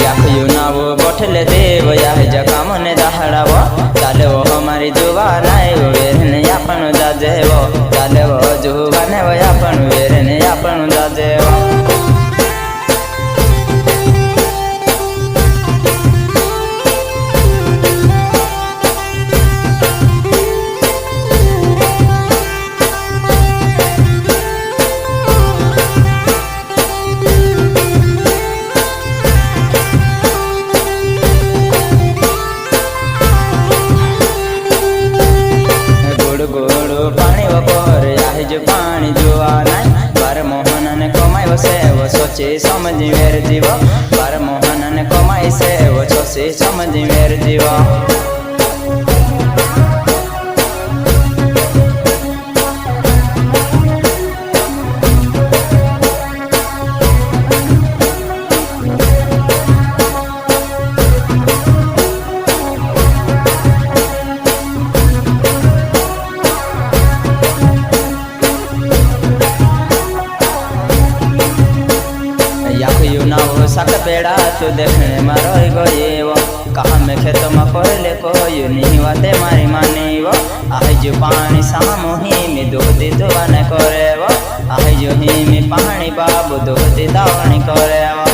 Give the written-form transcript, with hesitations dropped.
याखियो नाव बोठले देव याह जकाम ने दहड़ावो चाले वो हमारी जुबान आयो वेरने अपन जाजेवो चाले वो जुबान वो अपन वेरने अपन जाजेवो पानी जुआ नाई बार मोहन ने कमाई से वो सोचे समझी मेरे जीवा बार मोहन ने कमाई से वो सोचे समझी मेरे जीवा सक पेड़ा तू देखने मारो गए वो कहा मैं खेत में कर ले कोई नहीं वाते मारी मानी वो आह जो पानी सामोही में दूध दुआने करे वो आह जो ही में पानी बाबू दूध दावनी करे वो